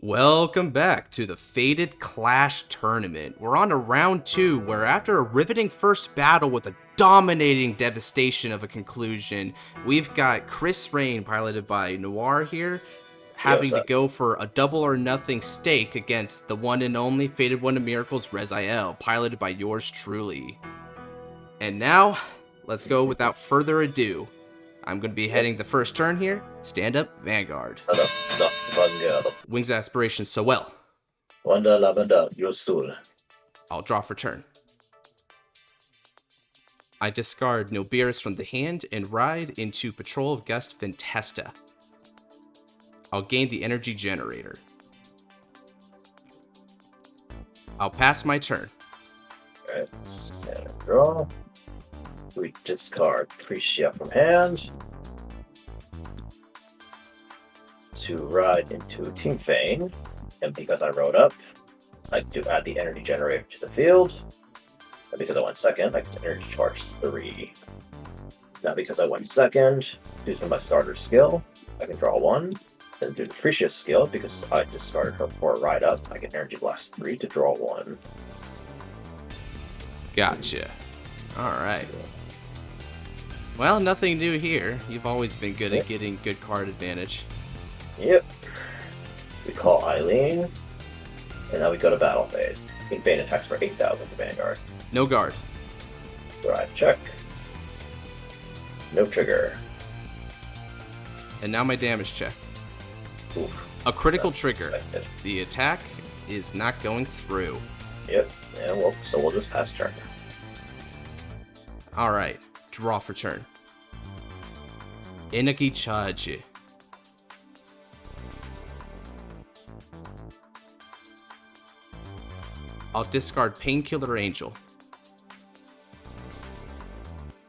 Welcome back to the Fated Clash Tournament. We're on to round 2, where after a riveting first battle with a dominating devastation of a conclusion, we've got Chris Rain, piloted by Noir here, having to go for a double or nothing stake against the one and only Fated One of Miracles, Rezael, piloted by yours truly. And now, let's go without further ado. I'm going to be heading the first turn here. Stand up, Vanguard. Vanguard. Wings Aspiration so well. Wanda Lavanda, Yosul. I'll draw for turn. I discard Nobiris from the hand and ride into Patrol of Gust Ventesta. I'll gain the energy generator. I'll pass my turn. Alright, stand and draw. We discard Pricia from hand to ride into Team Fane, and because I rode up, I do add the energy generator to the field. And because I went second, I get energy charge 3. Now because I went second, using my starter skill, I can draw 1. Then do the Pricia skill, because I discarded her for a ride up, I get energy blast 3 to draw 1. Gotcha. Alright. Well, nothing new here. You've always been good at getting good card advantage. Yep. We call Eileen, and now we go to battle phase. King Fane attacks for 8,000 to Vanguard. No guard. Drive check. No trigger. And now my damage check. Oof. A critical trigger. Expected. The attack is not going through. Yep. And we'll just pass turn. Alright. Draw for turn. Inagi charge. I'll discard Painkiller Angel.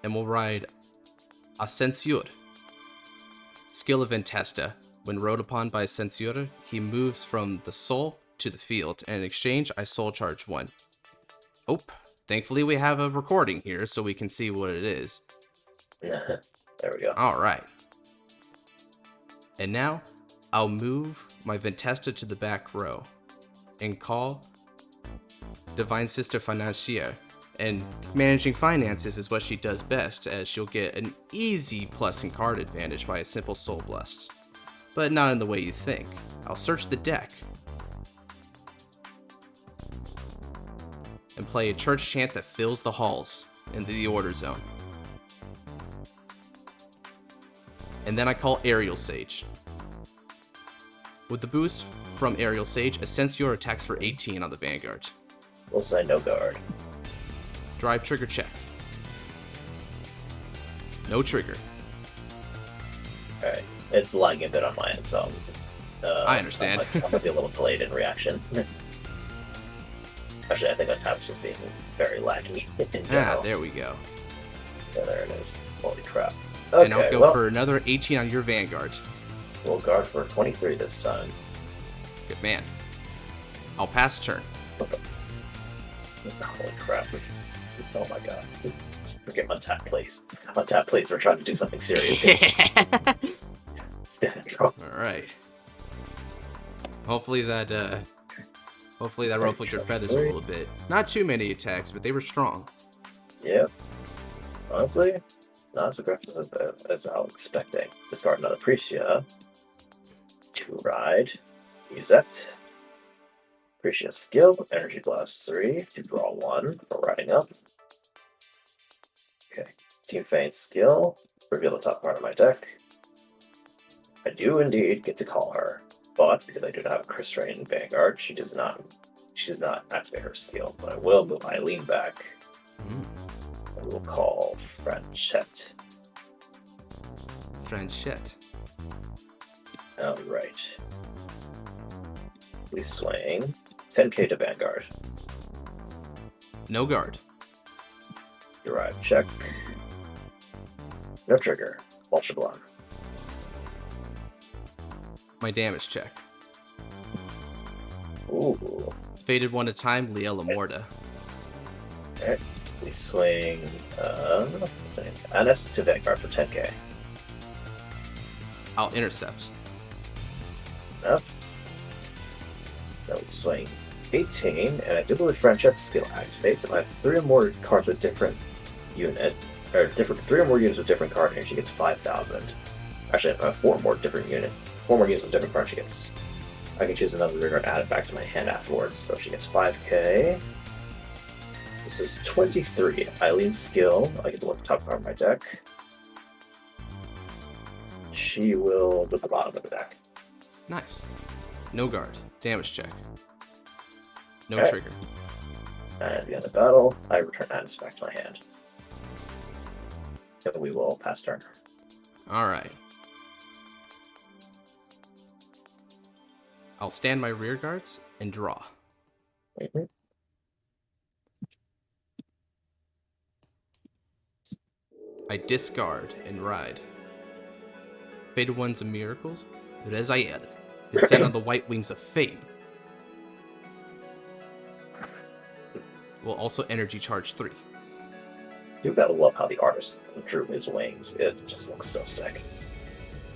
And we'll ride Ascensior. Skill of Ventesta. When rode upon by Ascensior, he moves from the soul to the field, and in exchange, I soul charge 1. Oh, thankfully we have a recording here so we can see what it is. There we go. Alright. And now, I'll move my Ventesta to the back row and call Divine Sister Financier. And managing finances is what she does best, as she'll get an easy plus in card advantage by a simple Soul Blast. But not in the way you think. I'll search the deck and play a church chant that fills the halls into the order zone. And then I call Aerial Sage. With the boost from Aerial Sage, Ascensior attacks for 18 on the Vanguard. We'll say no guard. Drive trigger check. No trigger. Alright. It's lagging a bit on my end, so I understand. I'm gonna be a little delayed in reaction. Actually, I think my tab's just being very laggy in general. There we go. Yeah, there it is. Holy crap. Okay, And I'll go for another 18 on your Vanguard. We'll guard for 23 this time. Good man. I'll pass turn. What the? Holy crap. Oh my god. Forget untap, please. Untap, please. We're trying to do something serious here. Stand and draw. Alright. Hopefully that ruffled your feathers a little bit. Not too many attacks, but they were strong. Yep. Honestly, not as aggressive as I was expecting. Discard another Pricia. To ride. Use that. Pricia skill. Energy blast 3. To draw 1 for riding up. Okay. Team Fane skill. Reveal the top part of my deck. I do indeed get to call her, but because I do not have Chris Rain in Vanguard, she does not activate her skill. But I will move Eileen back. I will call Franchette. Franchette. Alright. We swing 10k to Vanguard. No guard. Derive check. No trigger. Vulture Block. My damage check. Ooh. Fated one at a time, Liela Morta. Alright. We swing Anis to Vanguard for 10k. I'll intercept. Enough. That would swing 18, and I do believe Franchette's skill activates. If I have 3 or more cards with different unit, or 3 or more units with different card, and she gets 5,000. Actually, if I have 4 more units with different cards, she gets. I can choose another rigor and add it back to my hand afterwards. So she gets 5k. This is 23. Eileen's skill. I get to look at the top card of my deck. She will do the bottom of the deck. Nice. No guard. Damage check. No Okay. trigger. And at the end of battle, I return items back to my hand. So we will pass turn. Alright. I'll stand my rear guards and draw. Mm-hmm. I discard and ride. Fated Ones of Miracles, Rezael, descend on the white wings of fate. Will also energy charge 3. You gotta love how the artist drew his wings. It just looks so sick.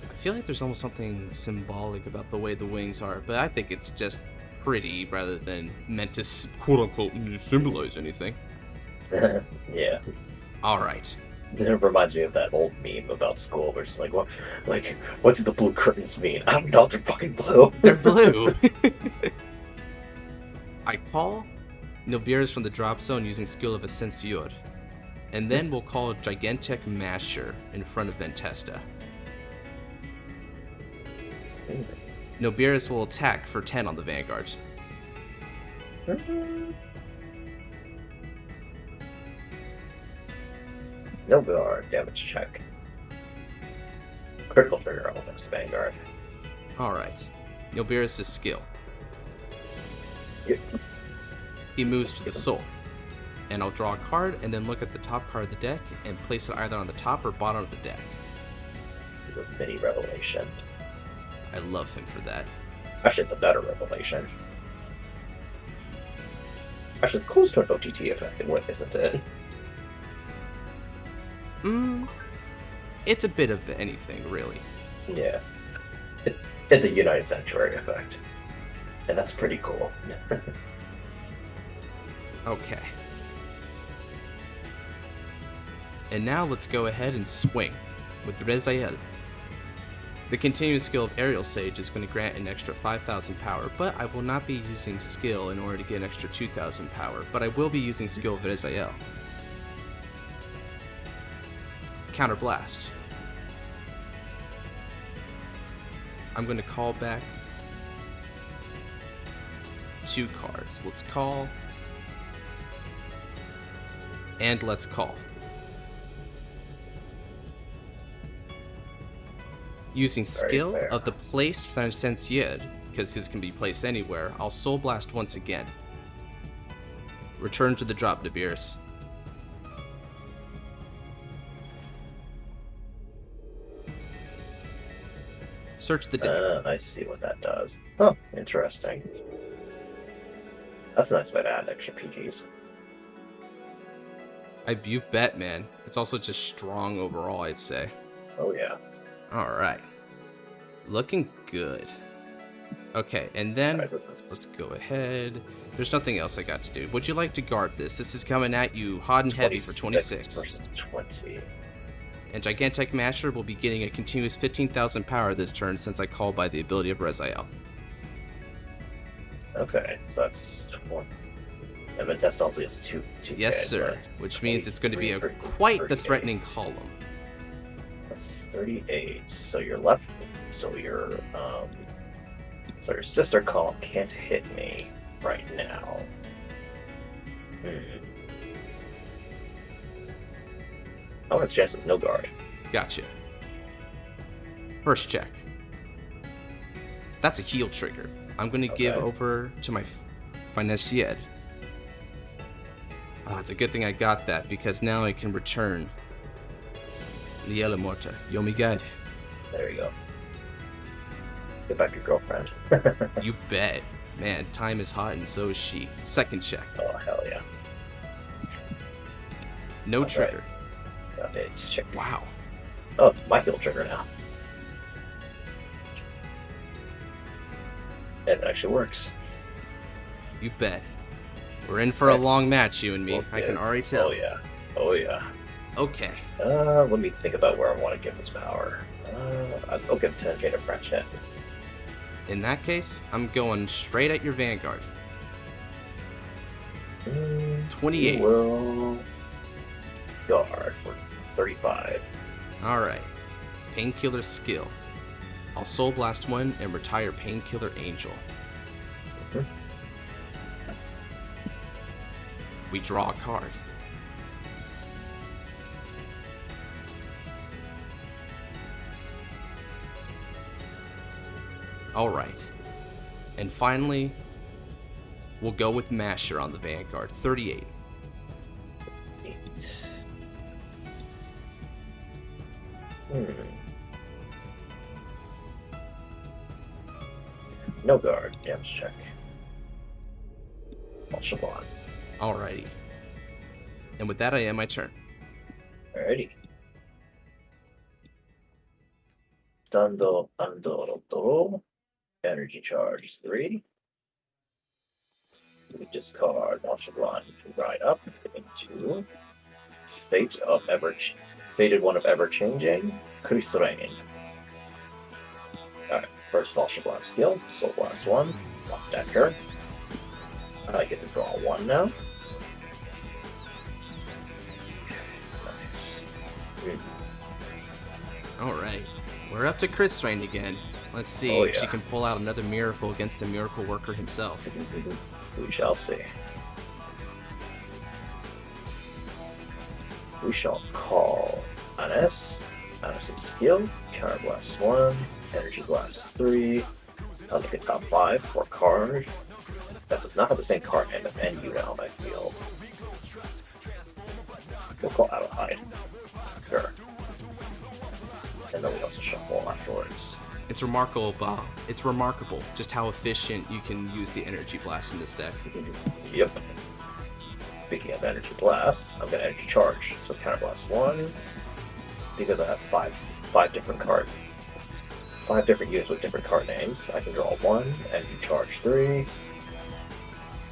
I feel like there's almost something symbolic about the way the wings are, but I think it's just pretty rather than meant to quote-unquote symbolize anything. Yeah. Alright. It reminds me of that old meme about school where it's like, what do the blue curtains mean? I don't know, they're fucking blue. They're blue. I call Nilbiris from the drop zone using skill of Ascensior, and then we'll call Gigantic Masher in front of Ventesta. Nilbiris will attack for 10 on the Vanguards. No guard, damage check. Critical trigger all thanks to Vanguard. Alright. Nilbiris' skill. Yep. He moves to the soul. And I'll draw a card and then look at the top card of the deck and place it either on the top or bottom of the deck. Mini revelation. I love him for that. Actually, it's a better revelation. Actually, it's close to an OTT effect, isn't it? It's a bit of anything, really. Yeah. It's a United Sanctuary effect. And that's pretty cool. Okay. And now let's go ahead and swing with Rezael. The continuous skill of Aerial Sage is going to grant an extra 5,000 power, but I will not be using skill in order to get an extra 2,000 power, but I will be using skill of Rezael. Counter Blast. I'm going to call back 2 cards. Let's call. And let's call. Using skill of the placed Francencier, because his can be placed anywhere, I'll Soul Blast once again. Return to the drop, Nibiris. Search the deck. I see what that does. Huh, interesting. That's a nice way to add extra PGs. You bet, man. It's also just strong overall, I'd say. Oh, yeah. Alright. Looking good. Okay, and then let's go ahead. There's nothing else I got to do. Would you like to guard this? This is coming at you hot and heavy for 26. Versus 20. And Gigantic Masher will be getting a continuous 15,000 power this turn since I call by the ability of Rezael. Okay, so that's 20. And Ventesta also gets 2. Yes, sir. Which means it's going to be quite the threatening column. That's 38. So you're left. So your sister column can't hit me right now. How much chance is no guard? Gotcha. First check. That's a heal trigger. I'm going to give over to my financier. Oh, it's a good thing I got that, because now I can return Liela Morta, Yomi Guide. There you go. Get back your girlfriend. You bet. Man, time is hot and so is she. Second check. Oh, hell yeah. No trigger. Okay, let's check. Wow. Oh, my heal trigger now. It actually works. You bet. We're in for a long match, you and me. Okay. I can already tell. Oh yeah. Oh yeah. Okay. Let me think about where I want to give this power. I'll give 10k to French Head. In that case, I'm going straight at your Vanguard. 28. You will guard for 35. Alright. Painkiller skill. I'll Soul Blast one and retire Painkiller Angel. Mhm. We draw a card. Alright. And finally, we'll go with Masher on the Vanguard. 38. 8. No guard. Damage check. Shabon. Alrighty. And with that, I end my turn. Alrighty. Stando Andoroto. Energy charge 3. We discard Shabon to ride up into Fated one of ever changing. Restraint. Alright, first Shabon skill, Soul Blast 1, Lock Decker. I get to draw 1 now. Nice. Alright. We're up to Chris Rain again. Let's see if she can pull out another miracle against the miracle worker himself. We shall see. We shall call Anes. Anes' skill, Counter Blast 1, Energy Blast 3. I'll look at top 5 for card. That does not have the same card name as NU now on my field. We'll call Adelheid. Sure. And then we also shuffle afterwards. It's remarkable, Bob. It's remarkable just how efficient you can use the Energy Blast in this deck. Yep. Speaking of Energy Blast, I'm gonna Energy Charge. So Counter Blast 1, because I have five different units with different card names. I can draw 1, Energy Charge 3.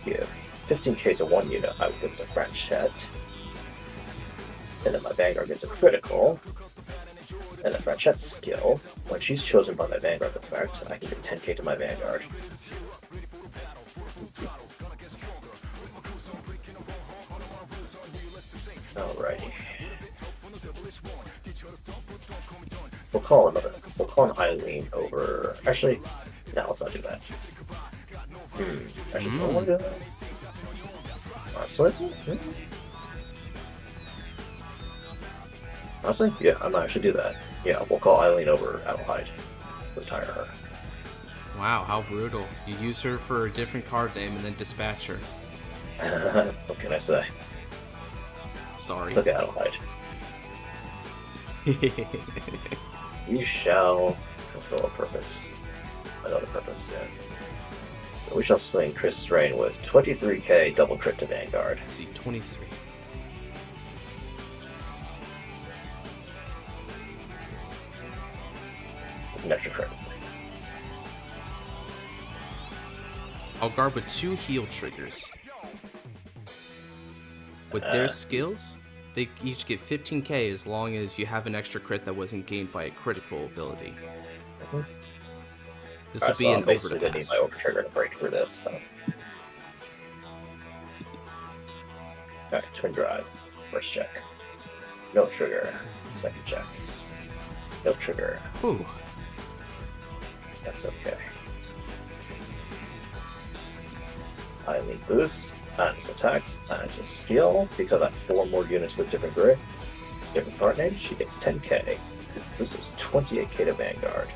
Give 15k to 1 unit, I would give it to French Chet. And then my Vanguard gets a critical. And the French Chet's skill, when she's chosen by my Vanguard effect, I can give 10k to my Vanguard. Alrighty. We'll call an Eileen over. Actually, no, let's not do that. Actually, don't want to do that. Honestly? Honestly? Yeah, I might actually do that. Yeah, we'll call Eileen over Adelheid. Retire her. Wow, how brutal. You use her for a different card name and then dispatch her. What can I say? Sorry. It's okay, Adelheid. You shall fulfill a purpose. Another purpose, yeah. So we shall swing Chris Rain with 23k double crit to Vanguard. Let's see, 23. An extra crit. I'll guard with 2 heal triggers. With their skills, they each get 15k as long as you have an extra crit that wasn't gained by a critical ability. This will be an basically gonna need overpass. my over trigger to break for this. So. Alright, twin drive. First check. No trigger. Second check. No trigger. Ooh. That's okay. Eileen boosts. Anis attacks. Anis a skill. Because I have 4 more units with different grid, different card names, she gets 10k. This is 28k to Vanguard.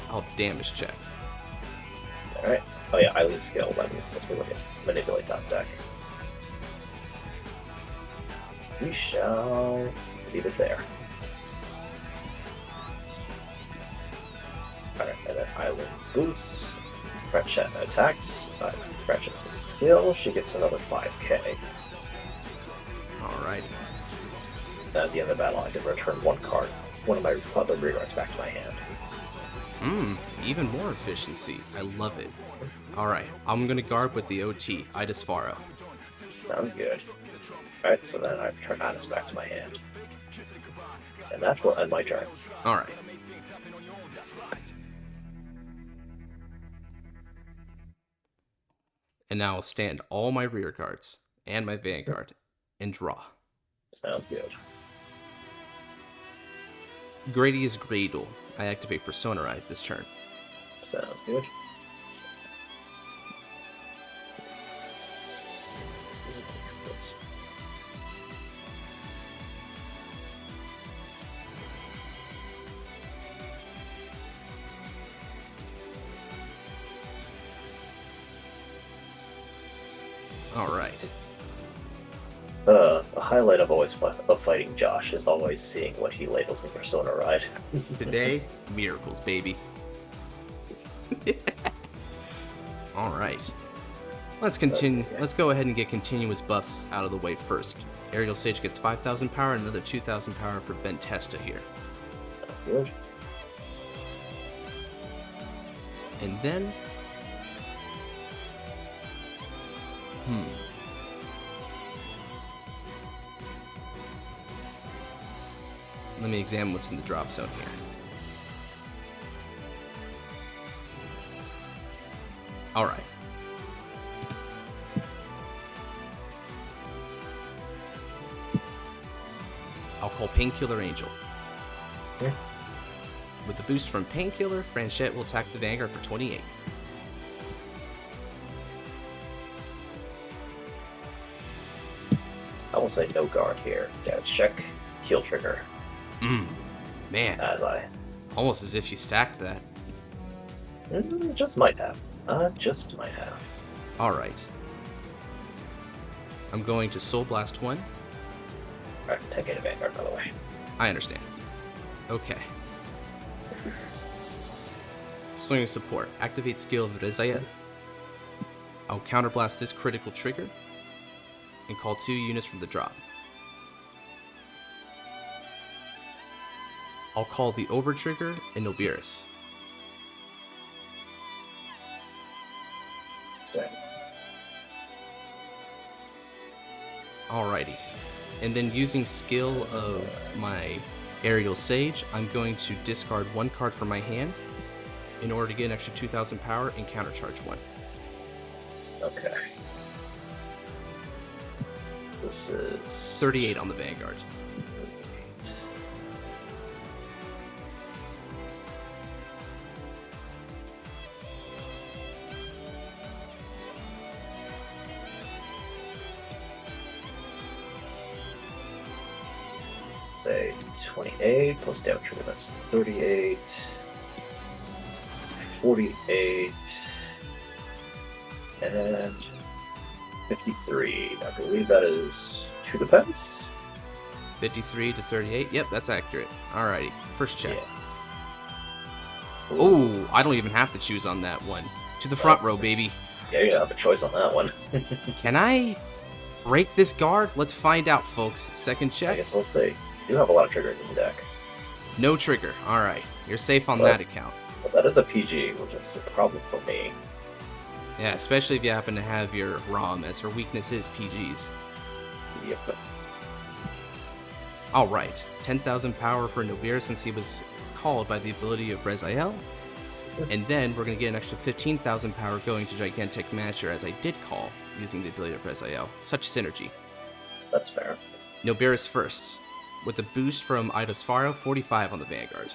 I'll damage check. Alright. Oh yeah, Eileen's skill. Let's look at manipulate top deck. We shall leave it there. Alright, and then Eileen boosts. Fretchet attacks. Fretchet's a skill. She gets another 5k. Alright. At the end of the battle, I can return 1 card, one of my other rear guards, back to my hand. Even more efficiency. I love it. Alright, I'm gonna guard with the OT, Idis Faro. Sounds good. Alright, so then I return Idis back to my hand. And that will end my turn. Alright. And now I'll stand all my rear guards and my Vanguard and draw. Sounds good. Grady is Gradle. I activate Persona Ride this turn. Sounds good. Alright. The highlight of fighting Josh is always seeing what he labels as Persona Ride. Today, miracles, baby. Alright. Let's continue. Let's go ahead and get continuous buffs out of the way first. Aerial Sage gets 5,000 power and another 2,000 power for Ventesta here. Good. And then... Let me examine what's in the drop zone here. Alright. I'll call Painkiller Angel. Yeah. With the boost from Painkiller, Franchette will attack the Vanguard for 28. I will say no guard here. Damage check, heal trigger. Man. Almost as if you stacked that. Just might have. Just might have. Alright. I'm going to Soul Blast 1. Alright, 10k to Vanguard, by the way. I understand. Okay. Swing support. Activate skill of Rezael. I'll counterblast this critical trigger and call 2 units from the drop. I'll call the over trigger and Nobiris. Same. Alrighty. And then using skill of my Aerial Sage, I'm going to discard 1 card from my hand in order to get an extra 2,000 power and countercharge 1. Okay. So this is 38 on the Vanguard. 38. Say 28 plus damage trigger, that's 38. 48. And 53. I believe that is 2 defense. 53 to 38. Yep, that's accurate. Alrighty. First check. Yeah. Oh, I don't even have to choose on that one. To the front row, baby. Yeah, you have a choice on that one. Can I break this guard? Let's find out, folks. Second I check. guess we'll see. You have a lot of triggers in the deck. No trigger. Alright. You're safe on that account. But that is a PG, which is a problem for me. Yeah, especially if you happen to have your ROM, as her weakness is PGs. Yep. Alright. 10,000 power for Nobir since he was called by the ability of Rezael. And then we're going to get an extra 15,000 power going to Gigantic Masher, as I did call, using the ability of Rezael. Such synergy. That's fair. Nobiris first. With a boost from Idis Faro, 45 on the Vanguard.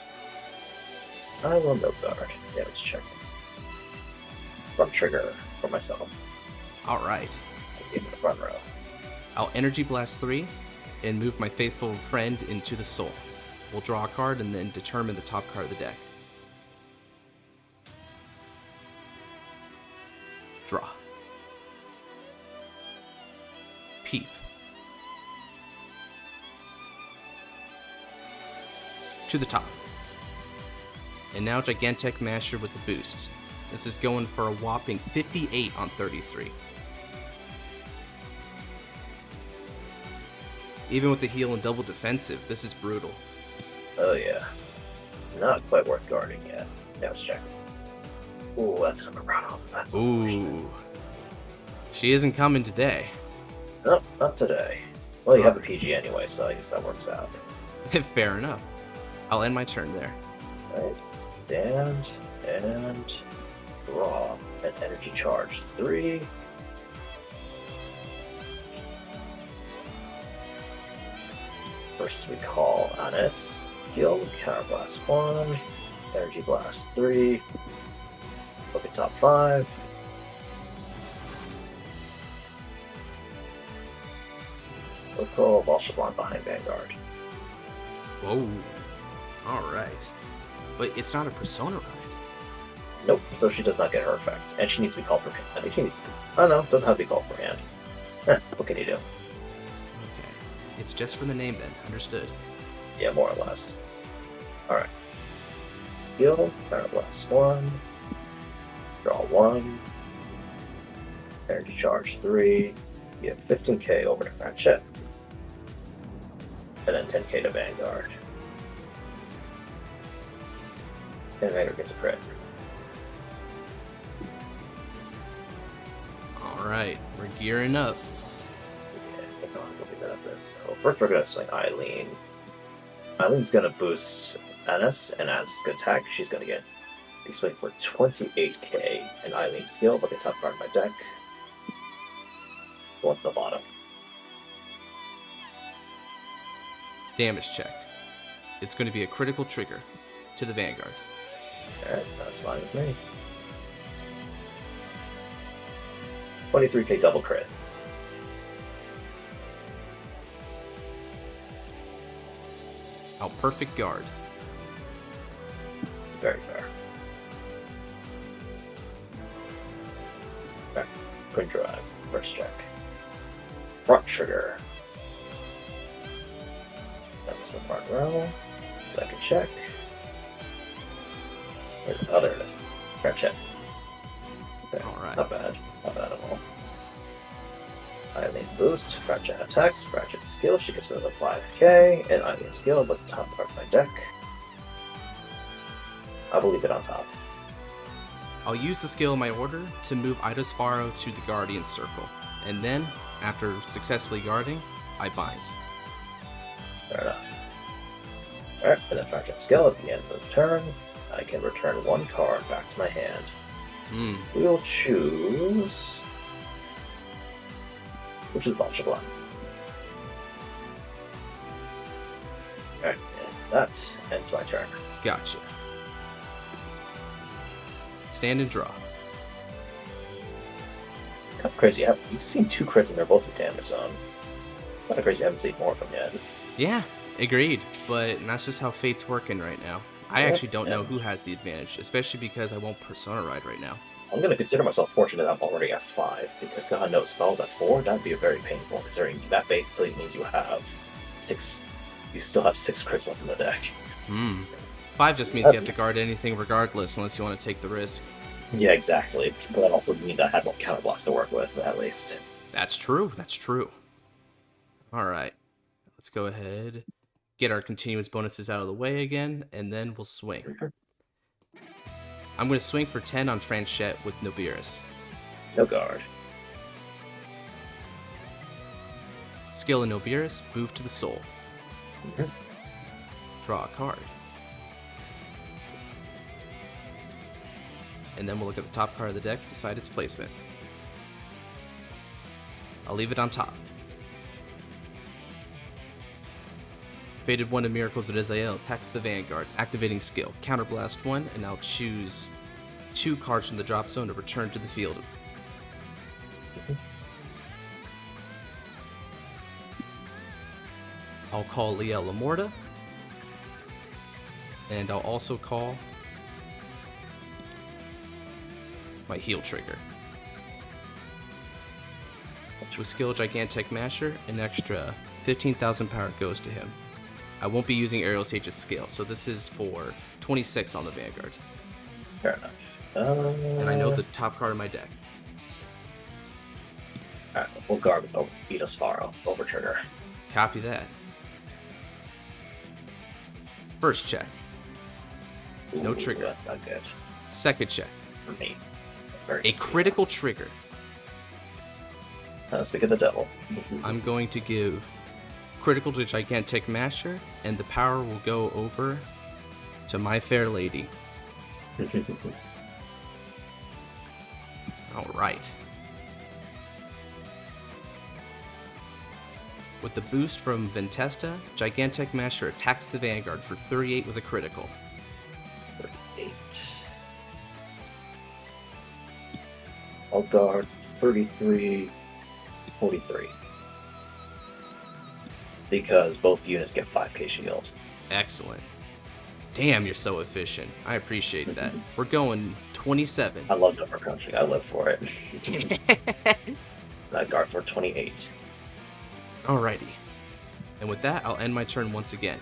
I will no guard. Yeah, let's check. Front trigger for myself. Alright. Into the front row. I'll Energy Blast 3 and move my faithful friend into the Soul. We'll draw a card and then determine the top card of the deck. Draw. Peep. To the top. And now Gigantic Masher with the boost. This is going for a whopping 58 on 33. Even with the heal and double defensive, this is brutal. Oh yeah. Not quite worth guarding yet. Yeah, let's check. Ooh, that's another round. That's Ooh. She isn't coming today. Nope, not today. Well, you have a PG anyway, so I guess that works out. Fair enough. I'll end my turn there. Alright, stand and draw an energy charge 3. First we call Anis. Skill, Counterblast 1, Energy Blast 3. Look at top 5. We'll call Valshablan behind Vanguard. Whoa. Alright. But it's not a persona ride. Nope, so she does not get her effect. And she needs to be called for hand. I think she needs to be... Oh no, doesn't have to be called for hand. What can you do? Okay. It's just for the name then. Understood. Yeah, more or less. Alright. Skill, Counterblast 1. Draw 1. Energy Charge 3. You have 15k over to Franchette. And then 10k to Vanguard. And Vanguard gets a crit. Alright, we're gearing up. Yeah, I think I'll be good at this. So first we're going to swing Eileen. Eileen's going to boost Anis, and Anis is going to attack. She's going to get a swing for 28k. And Eileen's skill, look at top card of my deck. Go to the bottom. Damage check. It's going to be a critical trigger to the Vanguard. Alright, that's fine with me. 23k double crit. Oh, perfect guard. Very fair. Alright, quick drive. First check. Front trigger. That was the front row. Second check. Oh, there it is. Front check. Okay, Alright. not bad. Not bad at all. Eileen boosts, Fracture attacks, Fracture skill, she gets another 5k, and Eileen skill at the top part of my deck. I will leave it on top. I'll use the skill in my order to move Ida's Faro to the Guardian Circle, and then, after successfully guarding, I bind. Fair enough. Alright, and then Fracture skill at the end of the turn. I can return one card back to my hand. We will choose... which is Valshablan. Alright, and that ends my turn. Gotcha. Stand and draw. Kind of crazy. You've seen 2 crits and they're both in damage zone. Kind of crazy you haven't seen more of them yet. Yeah, agreed. But that's just how fate's working right now. I actually don't know who has the advantage, especially because I won't persona ride right now. I'm going to consider myself fortunate that I'm already at 5, because God knows, if I was at 4, that'd be very painful, considering that basically means you have 6... You still have 6 crits left in the deck. 5 just means you have to guard anything regardless, unless you want to take the risk. Yeah, exactly. But that also means I have more counterblast to work with, at least. That's true, that's true. Alright, let's go ahead, get our continuous bonuses out of the way again, and then we'll swing. I'm going to swing for 10 on Franchette with Nobiris. No guard. Skill in Nobiris, move to the soul. Draw a card. And then we'll look at the top card of the deck, decide its placement. I'll leave it on top. Fated 1 of Miracles of Israel attacks the Vanguard, activating skill. Counterblast 1, and I'll choose 2 cards from the drop zone to return to the field. I'll call Liel Lamorta, and I'll also call my heal trigger. With skill Gigantic Masher, an extra 15,000 power goes to him. I won't be using Aerial Sage's skill, so this is for 26 on the Vanguard. Fair enough. And I know the top card of my deck. Alright, we'll guard with Ida's Faro, over trigger. Copy that. First check. No Ooh, trigger. That's not good Second check. for me. That's very A critical trigger. Speak of the devil. I'm going to give critical to Gigantic Masher, and the power will go over to my fair lady. All right. With the boost from Ventesta, Gigantic Masher attacks the Vanguard for 38 with a critical. 38. I'll guard 33, 43. Because both units get 5k shield. Excellent. Damn, you're so efficient. I appreciate that. We're going 27. I love number crunching. I live for it. I guard for 28. Alrighty. And with that, I'll end my turn once again.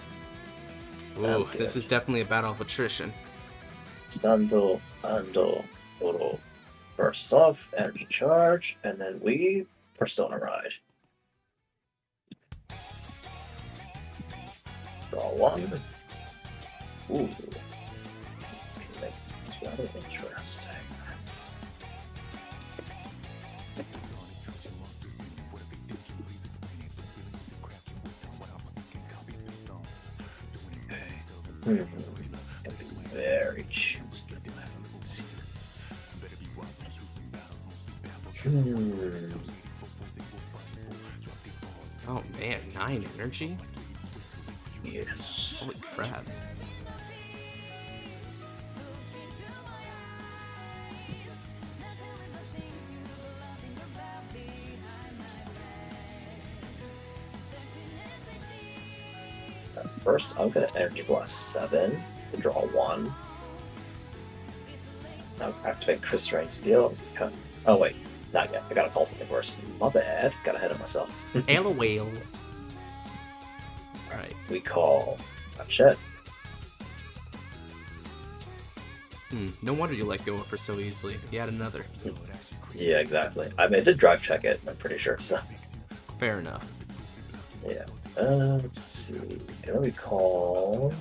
Ooh, Sounds good. this is definitely a battle of attrition. Stando, ando, oro. Burst off, energy charge, and then we persona ride. Draw one. Ooh. Okay, that's rather interesting. Gonna be very choosy. Let's see. Oh man, 9 energy? Yes. Holy crap. First, I'm gonna energy blast 7 to draw 1. Now activate restraint skill. Oh wait, not yet. I gotta call something worse. My bad. Got ahead of myself. Ale whale. Alright. We call Chet. No wonder you let go of her so easily. You had another. Yeah, exactly. I mean, I did drive check it. I'm pretty sure. So Fair enough. yeah. Let's see. Can we call?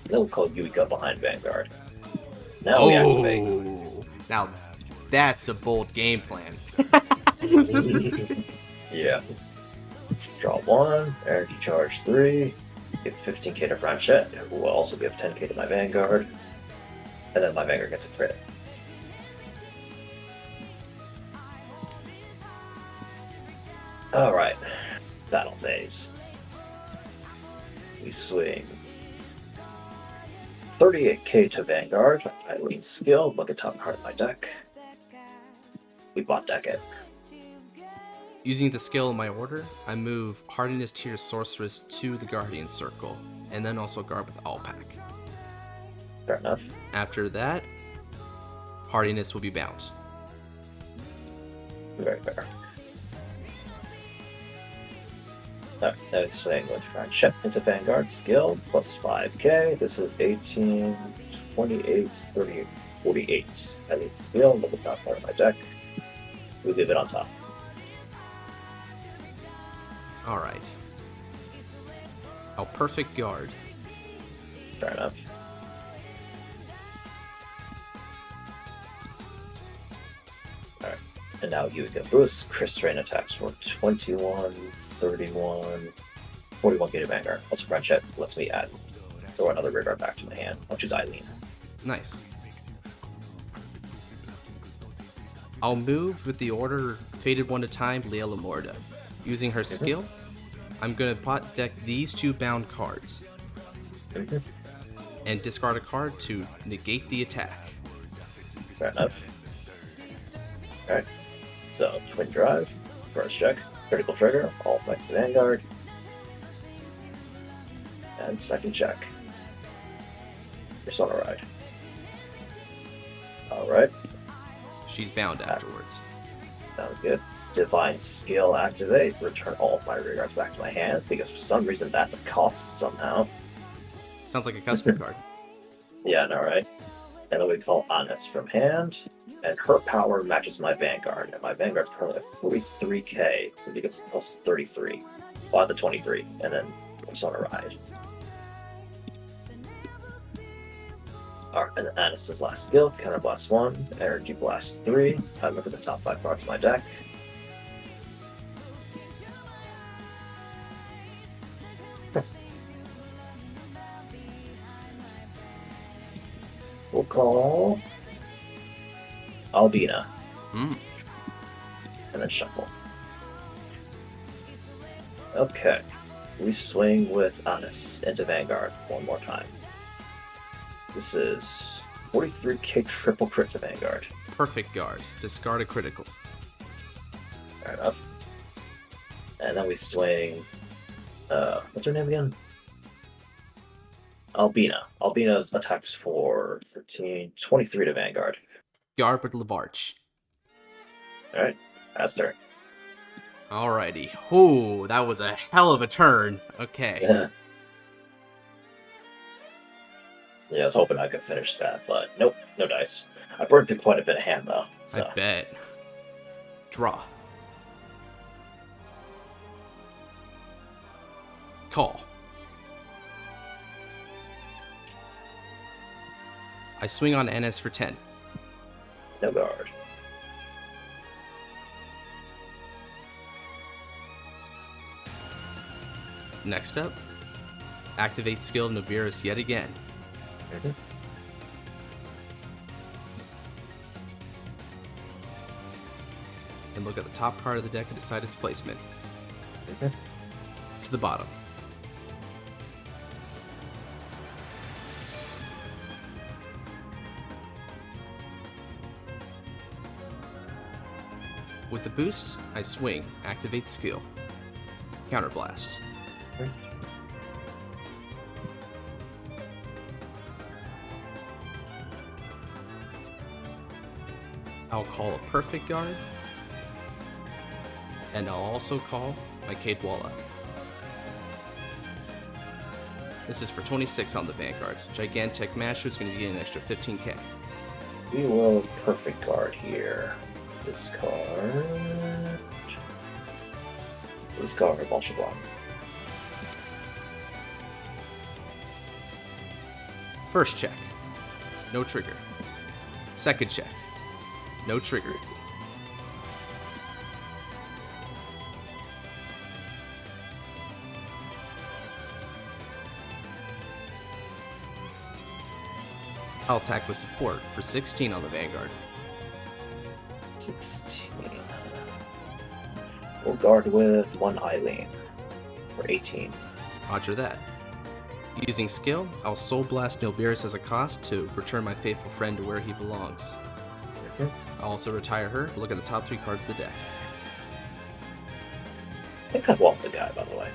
Then we'll call Yuika behind Vanguard. Now we activate. Now that's a bold game plan. Yeah. Draw 1, energy charge 3, give 15k to Franchette, who will also give 10k to my Vanguard, and then my Vanguard gets a crit. Alright, battle phase. We swing 38k to Vanguard, Eileen skill, look at top card of my deck. We bot deck it. Using the skill in my order, I move Hardiness Tier Sorceress to the Guardian Circle, and then also guard with Alpac. Fair enough. After that, Hardiness will be bound. Very fair. Alright, now swing with Franchette into Vanguard skill, plus 5k. This is 18, 28, 38, 48. I need skill, look at the top part of my deck. We leave it on top. Alright. Oh, perfect guard. Fair enough. Alright, and now you can boost. Chris Rain attacks for 21, 31, 41k to Vanguard. Also, Franchette lets me add throw another Vanguard back to my hand, which is Eileen. Nice. I'll move with the order Fated One at a Time, Leela Morda. Using her skill, I'm going to pot deck these 2 bound cards and discard a card to negate the attack. Fair enough. Alright, so Twin Drive, first check, critical trigger, all effects to Vanguard, and second check. Persona Ride. Alright, She's bound afterwards. sounds good. Divine Skill activate, return all of my rear guards back to my hand, because for some reason that's a cost somehow. Sounds like a custom card. Yeah, I know, right? And then we call Honest from hand, and her power matches my Vanguard, and my Vanguard's currently at 43k, so he gets plus 33. Well, the 23, and then Persona Ride. Alright, and Anis's last skill, Counter Blast 1, Energy Blast 3. I look at the top 5 cards of my deck. We'll call Albina. Mm. And then shuffle. Okay. We swing with Anis into Vanguard one more time. This is 43k triple crit to Vanguard. Perfect guard. Discard a critical. Fair enough. And then we swing. What's her name again? Albina. Albina attacks for 23 to Vanguard. Guard with Lavarch. Alright, that's her. Alrighty. Ooh, that was a hell of a turn. Okay. Yeah. Yeah, I was hoping I could finish that, but nope, no dice. I burned through quite a bit of hand though. So. I bet. Draw. Call. I swing on NS for 10. No guard. Next up, activate skill Nobiris yet again. Mm-hmm. And look at the top card of the deck and decide its placement. Mm-hmm. To the bottom. With the boost, I swing, activate skill. Counterblast. Okay. I'll call a perfect guard. And I'll also call my Kadewala. This is for 26 on the Vanguard. Gigantic Masher is going to be getting an extra 15k. We will perfect guard here. Discard Vulture Block. First check. No trigger. Second check. No trigger. I'll attack with support for 16 on the Vanguard. 16. We'll guard with one Eileen for 18. Roger that. Using skill, I'll Soul Blast Nobiris as a cost to return my faithful friend to where he belongs. Okay. I'll also retire her. Look at the top 3 cards of the deck. I think Cadwell's a guy, by the way.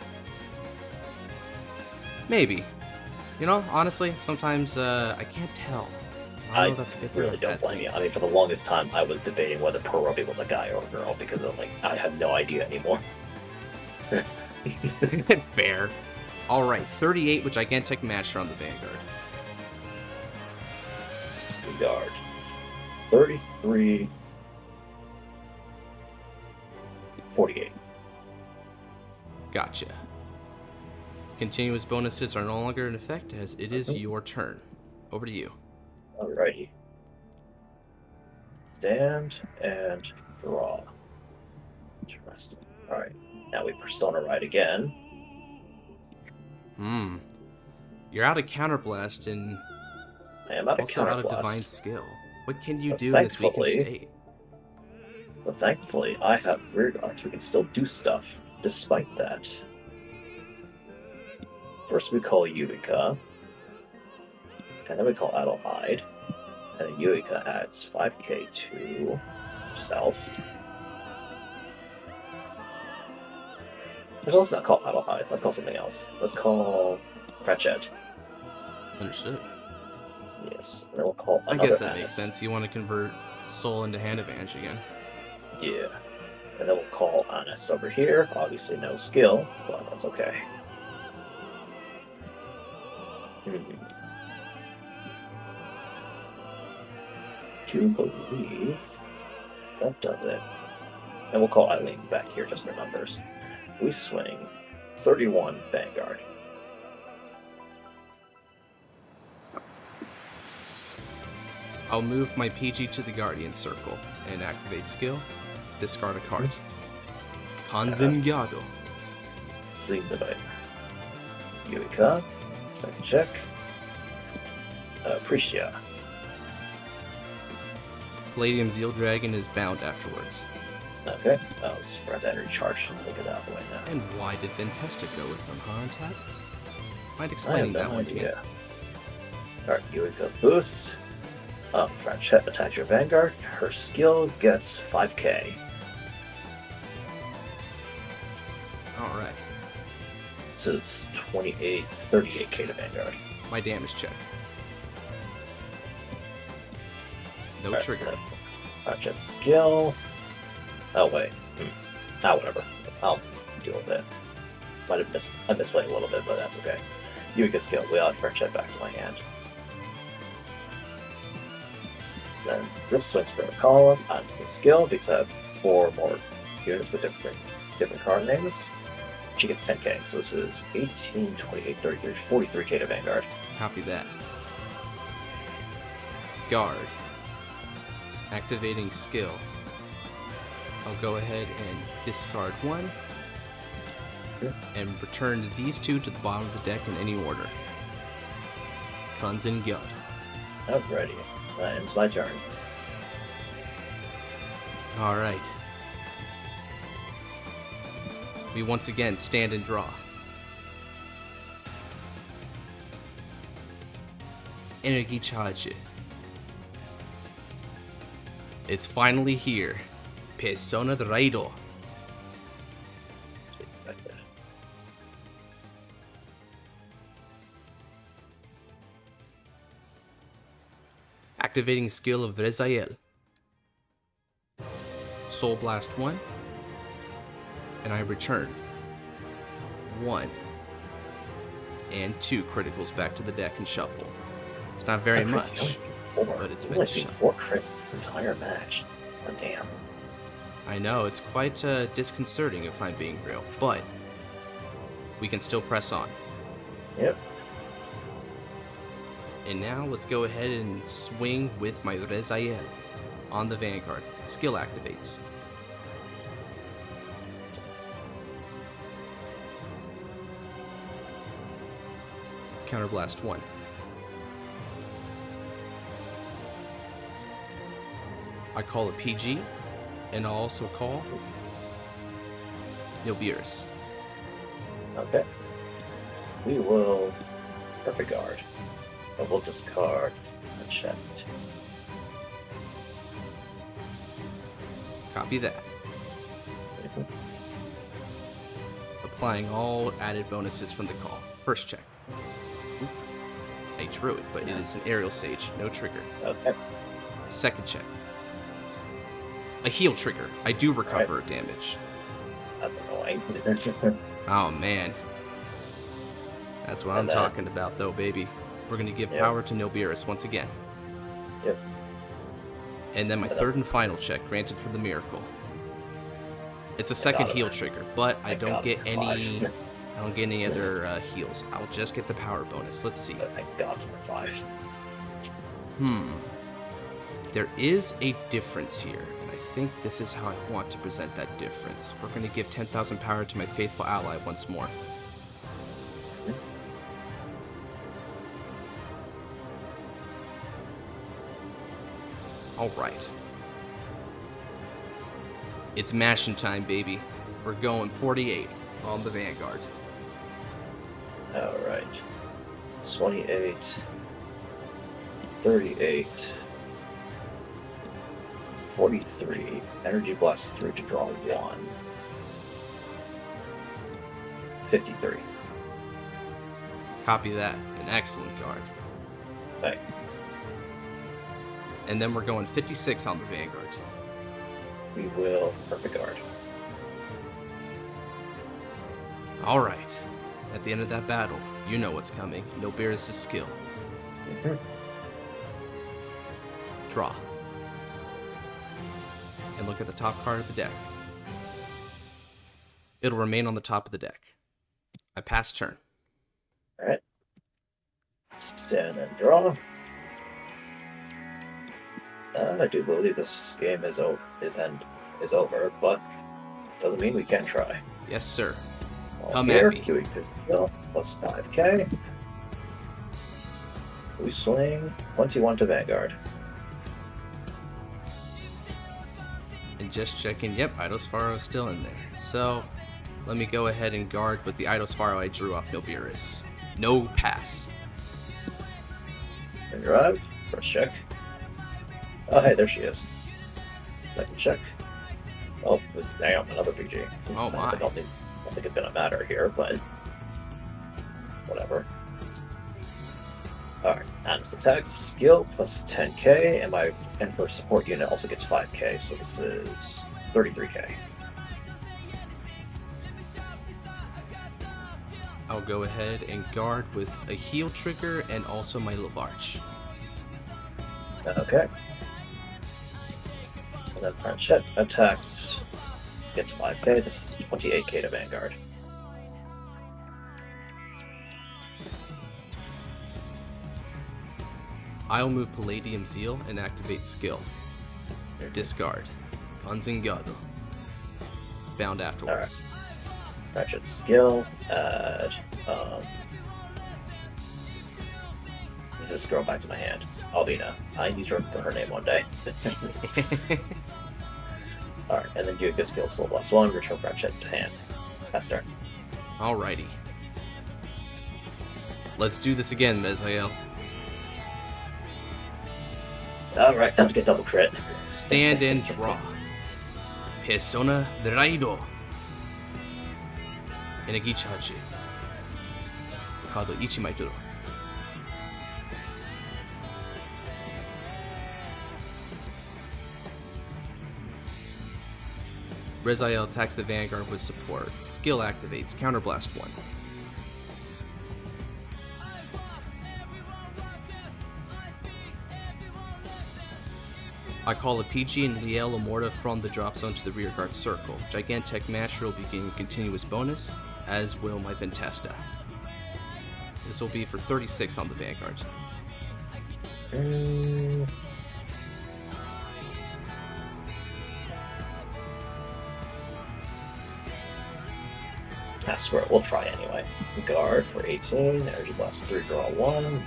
Maybe. You know, honestly, sometimes I can't tell. I don't know if that's a good thing or really a don't bad blame thing. you. I mean, for the longest time, I was debating whether Perobi was a guy or a girl because of, like, I have no idea anymore. Fair. Alright, 38 with Gigantic Masher on the Vanguard. Guard. 33. 48. Gotcha. Continuous bonuses are no longer in effect as it is Okay. your turn. Over to you. Alrighty. Stand and draw. Interesting. Alright. Now we Persona Ride again. You're out of Counterblast and I am out of also out of Divine Counterblast. Skill. What can you But do in this weakened thankfully- state? But thankfully, I have Rear Guard, so we can still do stuff despite that. First we call Yurika. And then we call Adelheid. And then Yurika adds 5k to herself. Let's not call Adelheid. Let's call something else. Let's call Cratchit. Understood. Yes. And then we'll call I another guess that makes Anis. sense. You want to convert Soul into Hand Advantage again. Yeah. And then we'll call Anis over here. Obviously no skill, but that's okay. To believe that does it. And we'll call Eileen back here just for numbers. We swing 31 Vanguard. I'll move my PG to the Guardian Circle and activate skill. Discard a card. Conzengiado. See the bite. Eureka. Second check. Aprecia. Palladium Zeal Dragon is bound afterwards. Okay. I'll spread that recharge and look at that way now. And why did Ventesta go with them, huh, on tap? Mind I have explaining no that one to me? idea. Alright, Eureka boost. Franchette attacks your Vanguard. Her skill gets 5k. Alright. This is 38k to Vanguard. My damage check. No Alright, trigger. Franchette's skill. Oh, wait. Whatever. I'll deal with it. I misplayed a little bit, but that's okay. Eureka skill. We'll add Franchette back to my hand. Then this swings for a column. Adds a skill because I have 4 more units with different card names. She gets 10k, so this is 18, 28, 33, 43k to Vanguard. Copy that. Guard. Activating skill. I'll go ahead and discard 1. And return these 2 to the bottom of the deck in any order. Conzengiado. Alrighty. That ends my turn. Alright. We once again stand and draw. Energy charge. It's finally here. Persona de Raido. Activating skill of Rezael. Soul Blast 1. And I return 1 and 2 criticals back to the deck and shuffle. It's not very much, but it's been seen 4 crits this entire match. Oh, damn. I know, it's quite disconcerting if I'm being real, but we can still press on. Yep. And now let's go ahead and swing with my Rezael on the Vanguard. Skill activates. Counterblast 1. I call a PG, and I'll also call Nilbeerus. Okay. We will Perfect Guard. And we'll discard a check. Copy that. Applying all added bonuses from the call. First check. A druid, but it is an aerial sage, no trigger. Okay. Second check. A heal trigger. I do recover damage. That's annoying. Oh man. That's what I'm then- talking about though, baby. We're gonna give power to Nilbeerus once again. Yep. And then my third and final check, granted for the miracle. It's a second got it. heal trigger, but I Thank don't God get for any. 5. I don't get any other heals. I'll just get the power bonus. Let's see. So thank God for 5. There is a difference here, and I think this is how I want to present that difference. We're going to give 10,000 power to my faithful ally once more. Alright. It's mashing time, baby. We're going 48 on the Vanguard. Alright. 28. 38. 43. Energy Blast 3 to draw 1. 53. Copy that. An excellent guard. Okay. And then we're going 56 on the Vanguard. We will Perfect Guard. Alright. At the end of that battle, you know what's coming. Nilbeerus' skill. Draw. And look at the top card of the deck. It'll remain on the top of the deck. I pass turn. Alright. Stand and draw. I do believe this game is over, but doesn't mean we can't try. Yes, sir. All Come here, at me. doing this skill plus 5k. We swing 21 to Vanguard. And just checking, yep, Idospharo is still in there. So, let me go ahead and guard with the Idospharo I drew off Nobiris. No pass. And drive. First check. Oh, hey, there she is. Second check. Oh, damn, another PG. Oh my. I don't think it's gonna matter here, but whatever. Alright, and it's attack skill plus 10k, and my Emperor support unit also gets 5k, so this is 33k. I'll go ahead and guard with a heal trigger and also my Lavarch. Okay. And then Franchette attacks, gets 5k, this is 28k to Vanguard. I'll move Palladium Zeal and activate skill. Discard. Conzingado. Bound afterwards. Franchette skill, add this girl back to my hand. Albina. I need to remember her name one day. Alright, and then do a good skill, Soul Blast 1, return Franchette to hand. Pass turn. Alrighty. Let's do this again, Mezael. Alright, time to get double crit. Stand and draw. Persona Draido. Energichachi. Kado Ichimaitoro. Rezael attacks the Vanguard with support. Skill activates. Counterblast 1. I call a PG and Liel Amorta from the drop zone to the rearguard circle. Gigantech Masher will be getting a continuous bonus, as will my Ventesta. This will be for 36 on the Vanguard. I swear, we'll try anyway. Guard for 18, Energy Blast 3, draw 1.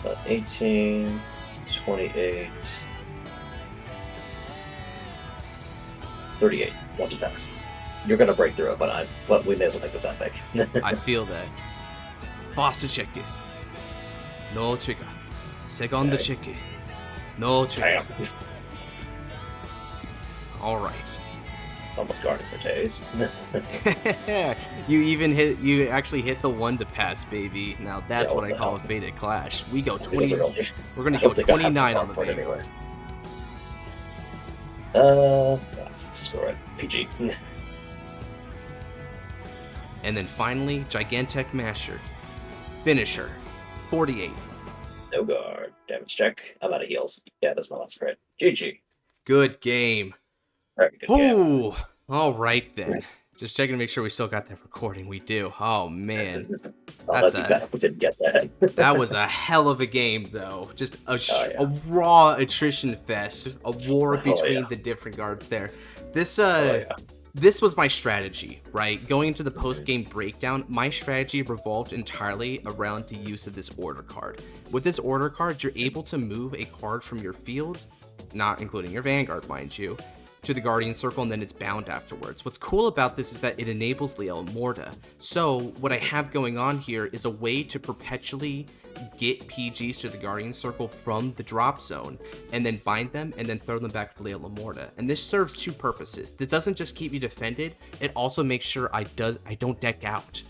So that's 18, 28, 38. One attacks. You're gonna break through it, but we may as well make this epic. I feel that. First check. No trigger. Second check. No trigger. Damn. Alright. It's almost guarded for days. You actually hit the 1 to pass, baby. Now that's Yeah, what I what the call hell? a faded clash. We go It 20. doesn't really- We're gonna I go don't think I have 29 the on the part Vanguard. Screw it. PG. And then finally, Gigantech Masher. Finisher. 48. No guard. Damage check. I'm out of heals. Yeah, that's my last crit. GG. Good game. Very good game. Ooh. Alright then. Just checking to make sure we still got that recording. We do. Oh man. That'd be bad if we didn't get that. That was a hell of a game though. Just yeah. a raw attrition fest. A war between yeah. the different guards there. This yeah. This was my strategy, right? Going into the post-game breakdown, my strategy revolved entirely around the use of this order card. With this order card, you're able to move a card from your field, not including your Vanguard, mind you, to the Guardian Circle, and then it's bound afterwards. What's cool about this is that it enables Liel Amorta. So what I have going on here is a way to perpetually get PGs to the Guardian Circle from the drop zone, and then bind them, and then throw them back to Liel Amorta. And this serves two purposes. This doesn't just keep you defended, it also makes sure I don't deck out.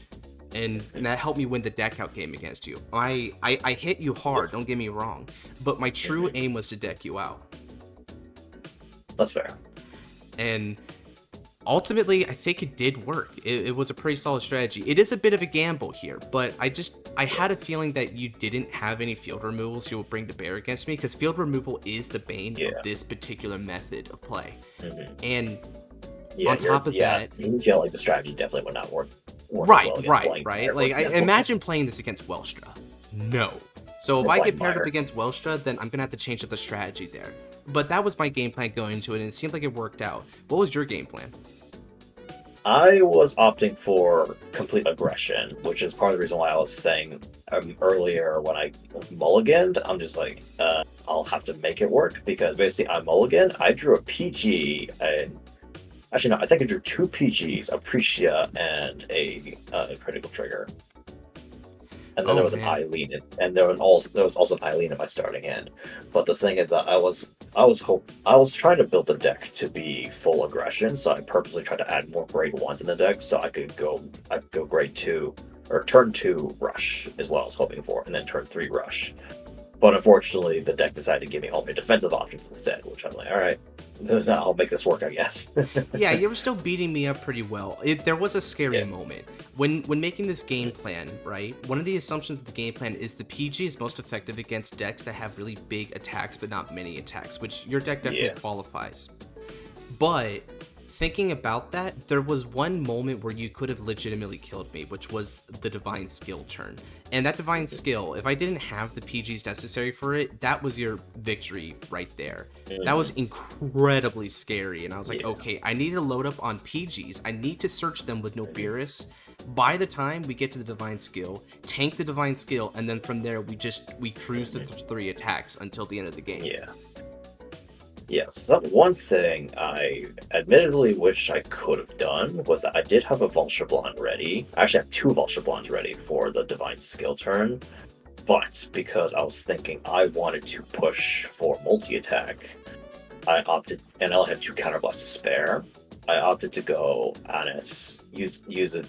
And that helped me win the deck out game against you. I hit you hard, don't get me wrong, but my true aim was to deck you out. That's fair. And ultimately, I think it did work. It was a pretty solid strategy. It is a bit of a gamble here, but I had a feeling that you didn't have any field removals you will bring to bear against me, because field removal is the bane of this particular method of play. And on top of that, you feel like the strategy definitely would not work. Right. Like, I imagine playing this against Welstra. No. So if We're I playing get paired up minor. against Welstra, then I'm going to have to change up the strategy there. But that was my game plan going into it, and it seemed like it worked out. What was your game plan? I was opting for complete aggression, which is part of the reason why I was saying earlier when I mulliganed, I'm just like, I'll have to make it work because basically I mulliganed. I drew a PG, and actually no, I think I drew two PGs, a Precia and a critical trigger. And then Oh, there was an man. Eileen, and there was also an Eileen in my starting hand. But the thing is that I was trying to build the deck to be full aggression, so I purposely tried to add more grade ones in the deck so I could go grade two or turn two rush is what I was hoping for, and then turn three rush. But unfortunately, the deck decided to give me all my defensive options instead, which I'm like, all right, I'll make this work, I guess. Yeah, you were still beating me up pretty well. There was a scary Yeah. moment. When making this game plan, right, one of the assumptions of the game plan is the PG is most effective against decks that have really big attacks but not many attacks, which your deck definitely Yeah. qualifies. But thinking about that, there was one moment where you could have legitimately killed me, which was the Divine Skill turn. And that Divine Skill, if I didn't have the PGs necessary for it, that was your victory right there. That was incredibly scary. And I was like, Yeah. okay, I need to load up on PGs. I need to search them with no Beerus. By the time we get to the Divine Skill, tank the Divine Skill, and then from there, we cruise the three attacks until the end of the game. Yeah. Yes. So one thing I admittedly wish I could have done was that I did have a Vulture ready. I actually have two Vulture ready for the Divine Skill turn. But because I was thinking I wanted to push for multi-attack, I opted, and I only had two counterblasts to spare. I opted to go Annis, use it.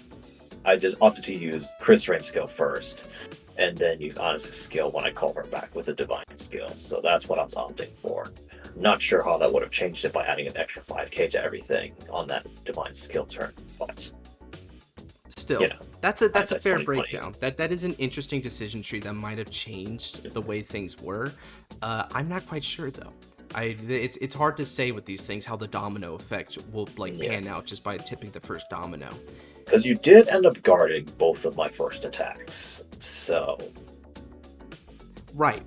I just opted to use Chris Rain's skill first, and then use Annis' skill when I call her back with the Divine Skill. So that's what I was opting for. Not sure how that would have changed it by adding an extra 5k to everything on that Divine Skill turn, but Still, you know, that's a hindsight's fair 20/20. breakdown. That is an interesting decision tree that might have changed the way things were. I'm not quite sure though. It's hard to say with these things how the domino effect will pan out just by tipping the first domino. Because you did end up guarding both of my first attacks, so Right.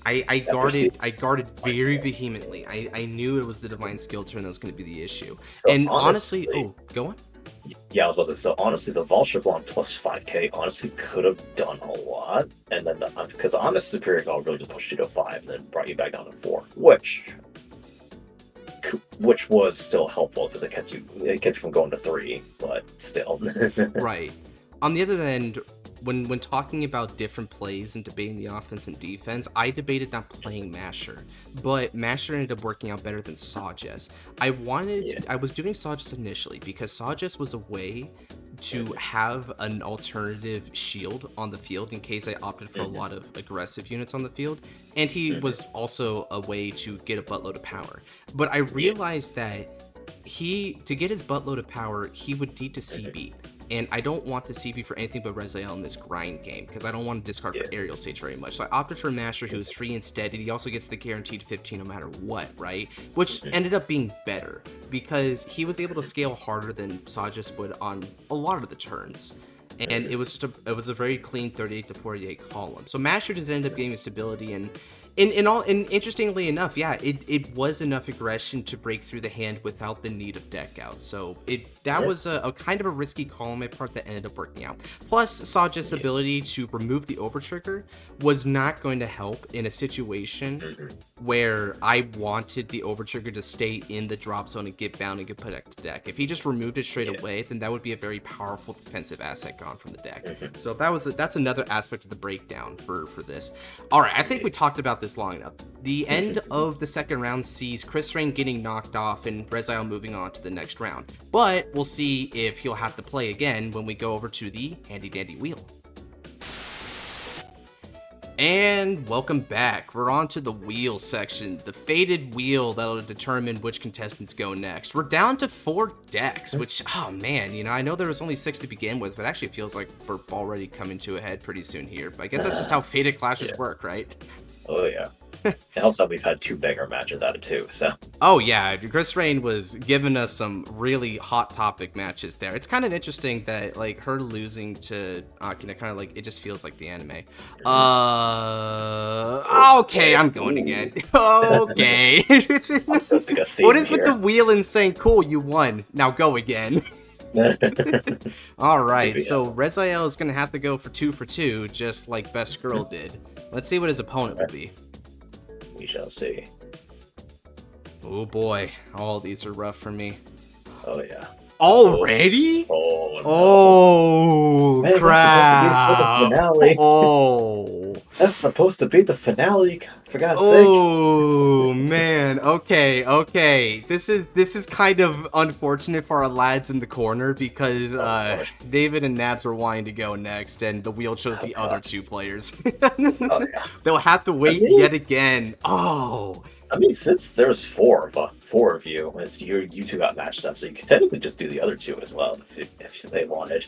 I guarded very vehemently. I knew it was the Divine Skill turn that was going to be the issue. So And honestly, go on. yeah, I was about to say, so honestly, the Vulture plus 5k honestly could have done a lot, and then because the Honest Superior Guard really just pushed you to 5 and then brought you back down to 4, which was still helpful because it kept you from going to 3, but still. Right. On the other end, when talking about different plays and debating the offense and defense, I debated not playing Masher, but Masher ended up working out better than Sawjess. I was doing Sawjess initially because Sawjess was a way to have an alternative shield on the field in case I opted for a lot of aggressive units on the field, and he was also a way to get a buttload of power. But I realized that to get his buttload of power, he would need to CB. And I don't want to CB for anything but Rezael in this grind game because I don't want to discard for aerial stage very much. So I opted for Masher, who is free instead, and he also gets the guaranteed 15 no matter what, right? Which ended up being better because he was able to scale harder than Sawjess would on a lot of the turns. And it was a very clean 38 to 48 column. So Masher just ended up getting stability and interestingly enough, it was enough aggression to break through the hand without the need of deck out. So that was a kind of a risky call on my part that ended up working out. Plus, Sawjess' ability to remove the overtrigger was not going to help in a situation where I wanted the overtrigger to stay in the drop zone and get bound and get put back to deck. If he just removed it straight away, then that would be a very powerful defensive asset gone from the deck. So that's another aspect of the breakdown for this. All right, I think we talked about this long enough. The end of the second round sees Chris Rain getting knocked off and Rezael moving on to the next round. But we'll see if he'll have to play again when we go over to the handy dandy wheel. And welcome back. We're on to the wheel section, the fated wheel that'll determine which contestants go next. We're down to 4 decks, which, oh man, I know there was only 6 to begin with, but actually feels like we're already coming to a head pretty soon here. But I guess that's just how fated clashes work, right? Oh yeah. It helps that we've had 2 banger matches out of 2, so. Oh yeah, Chris Rain was giving us some really hot topic matches there. It's kind of interesting that like her losing to Akina kind of like it just feels like the anime. Okay, I'm going again. Okay. What is with the wheel and saying cool, you won. Now go again. All right, so Rezael is gonna have to go for 2 for 2, just like Best Girl did. Let's see what his opponent will be. We shall see. Oh boy, all these are rough for me. Oh yeah. Already? Oh, no. Oh, Man, crap. That's supposed to be the finale, for God's sake. Oh man, okay. This is kind of unfortunate for our lads in the corner because David and Nabs were wanting to go next and the wheel chose the other 2 players. Oh, yeah. They'll have to wait yet again. Oh. I mean, since there's 4 of you, you 2 got matched up, so you could technically just do the other 2 as well if they wanted.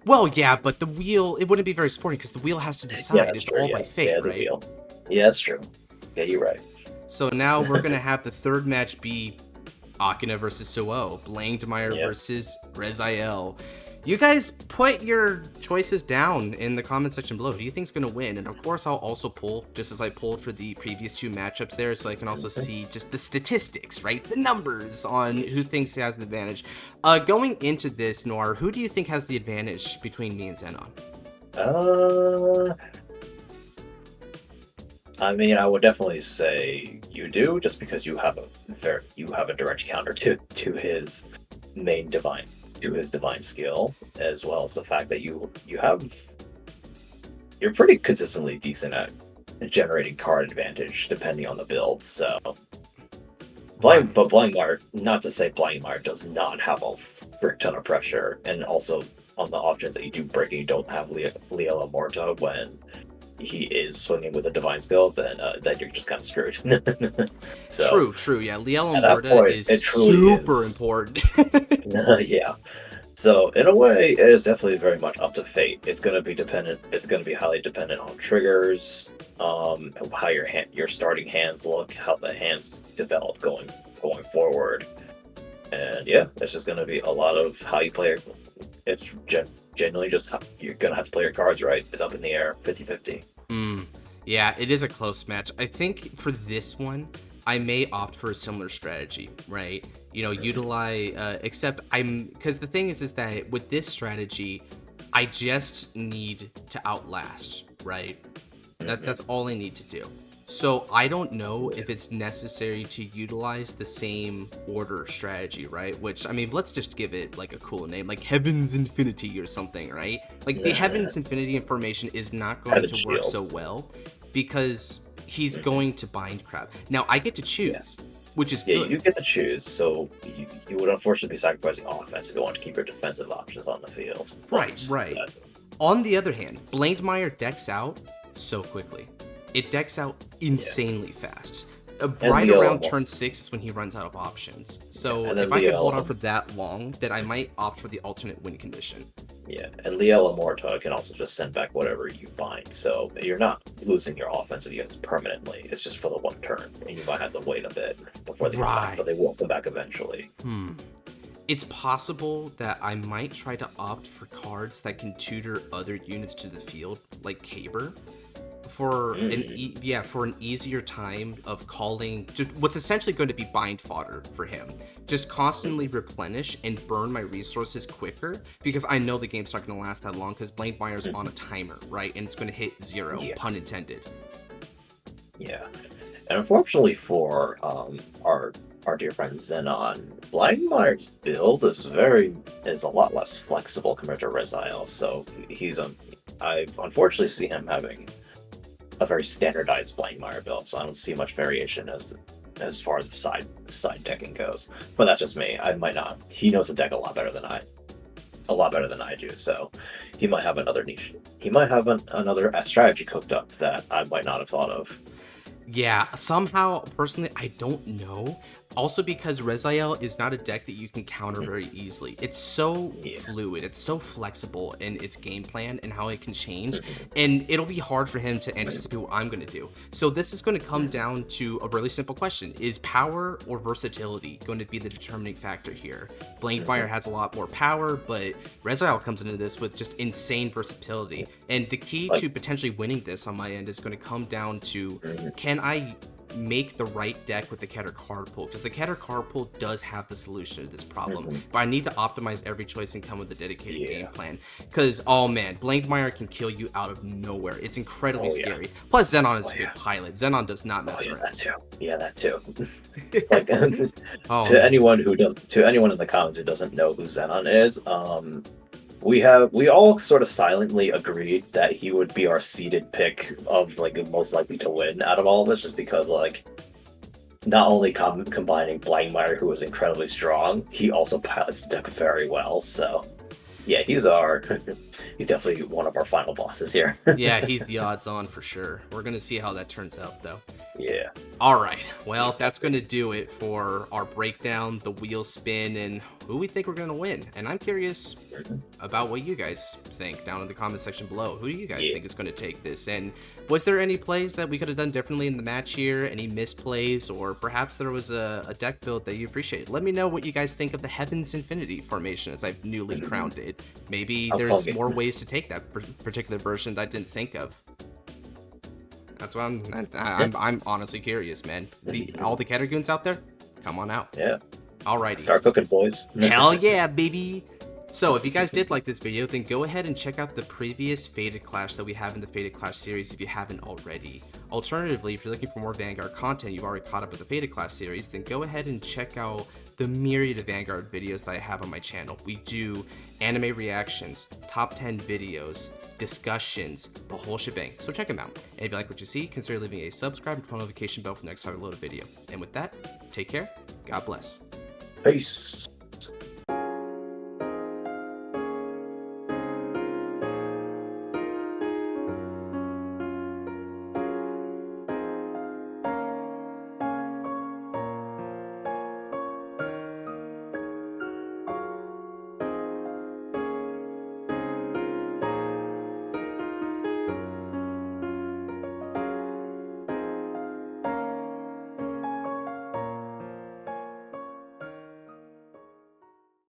Well, yeah, but the wheel, it wouldn't be very sporting because the wheel has to decide. Yeah, it's true, all by fate, right? Wheel. Yeah, that's true. Yeah, you're right. So now we're going to have the third match be Akina versus Suo, Blankmeyer versus Rezael. You guys put your choices down in the comment section below. Who do you think's going to win? And of course, I'll also pull, just as I pulled for the previous 2 matchups there, so I can also see just the statistics, right? The numbers on who thinks has the advantage. Going into this, Noir, who do you think has the advantage between me and Xenon? I mean, I would definitely say you do, just because you have a direct counter to his main divine. To his divine skill, as well as the fact that you're pretty consistently decent at generating card advantage depending on the build. So, but Blankmeyer, not to say Blankmeyer does not have a frick ton of pressure, and also on the options that you do break, and you don't have Liela Morta when he is swinging with a divine skill, then you're just kind of screwed. So, true. Yeah, Liela Morta is super important. Yeah. So in a way, it is definitely very much up to fate. It's going to be dependent. It's going to be highly dependent on triggers, how your starting hands look, how the hands develop going forward, and yeah, it's just going to be a lot of how you play it. It's genuinely just how you're going to have to play your cards right. It's up in the air, 50-50. Yeah, it is a close match. I think for this one, I may opt for a similar strategy, right? You know, utilize, because the thing is that with this strategy, I just need to outlast, right? That's all I need to do. So I don't know if it's necessary to utilize the same order strategy, right? Which, I mean, let's just give it like a cool name, like Heaven's Infinity or something, right? Like the Heaven's Infinity information is not going to work so well because he's going to bind crap. Now I get to choose, which is good. Yeah, you get to choose, so you would unfortunately be sacrificing offense if you want to keep your defensive options on the field. Right. On the other hand, Blankmeyer decks out so quickly. It decks out insanely fast. Right around turn 6 is when he runs out of options. So if I could hold on for that long, then I might opt for the alternate win condition. Yeah, and Liela Morta can also just send back whatever you bind, so you're not losing your offensive units permanently. It's just for the 1 turn, and you might have to wait a bit before they come back, but they will come back eventually. It's possible that I might try to opt for cards that can tutor other units to the field, like Caber, for an easier time of calling just what's essentially going to be bind fodder for him. Just constantly replenish and burn my resources quicker because I know the game's not going to last that long because Blankmeyer's on a timer, right? And it's going to hit 0, pun intended. Yeah. And unfortunately for our dear friend Xenon, Blankmeyer's build is a lot less flexible compared to Rezael, so I've unfortunately seen him having a very standardized Blankmeyer build, so I don't see much variation as far as the side decking goes. But that's just me. I might not. He knows the deck a lot better than I do, so he might have another niche. He might have another strategy cooked up that I might not have thought of. Yeah, somehow, personally, I don't know. Also because Rezael is not a deck that you can counter very easily. It's so Yeah. fluid, it's so flexible in its game plan and how it can change, Mhm. and it'll be hard for him to anticipate what I'm going to do. So this is going to come Mhm. down to a really simple question. Is power or versatility going to be the determining factor here? Blankmeyer Mhm. has a lot more power, but Rezael comes into this with just insane versatility. And the key Like, to potentially winning this on my end is going to come down to, mhm. can I make the right deck with the Keter card pool? Because the Keter card pool does have the solution to this problem, Mhm. but I need to optimize every choice and come with a dedicated game Yeah. plan. Because, oh man, Blankmeyer can kill you out of nowhere. It's incredibly Oh yeah. scary. Plus, Xenon is Oh a yeah. good pilot. Xenon does not Oh mess yeah, around. that too. Yeah, that too. Like, Oh to man. anyone who doesn't, to anyone in the comments who doesn't know who Xenon is, we all sort of silently agreed that he would be our seeded pick of like most likely to win out of all of this, just because like not only combining Blankmeyer, who is incredibly strong, he also pilots the deck very well. So yeah, he's definitely one of our final bosses here. Yeah, he's the odds on for sure. We're going to see how that turns out, though. Yeah. All right. Well, that's going to do it for our breakdown, the wheel spin, and who we think we're going to win. And I'm curious about what you guys think down in the comment section below. Who do you guys Yeah. think is going to take this? And was there any plays that we could have done differently in the match here? Any misplays? Or perhaps there was a deck build that you appreciate? Let me know what you guys think of the Heaven's Infinity formation as I've newly crowned it. Maybe I'm there's calling it. more ways to take that particular version that I didn't think of. That's what I'm honestly curious, man. All the Catergoons out there, come on out. Yeah. Alrighty. Start cooking, boys. Hell yeah, baby. So if you guys did like this video, then go ahead and check out the previous Fated Clash that we have in the Fated Clash series if you haven't already. Alternatively, if you're looking for more Vanguard content, you've already caught up with the Fated Clash series, then go ahead and check out the myriad of Vanguard videos that I have on my channel. We do anime reactions, top 10 videos, discussions, the whole shebang. So check them out. And if you like what you see, consider leaving a subscribe and turn on the notification bell for the next time I upload a video. And with that, take care. God bless. Peace.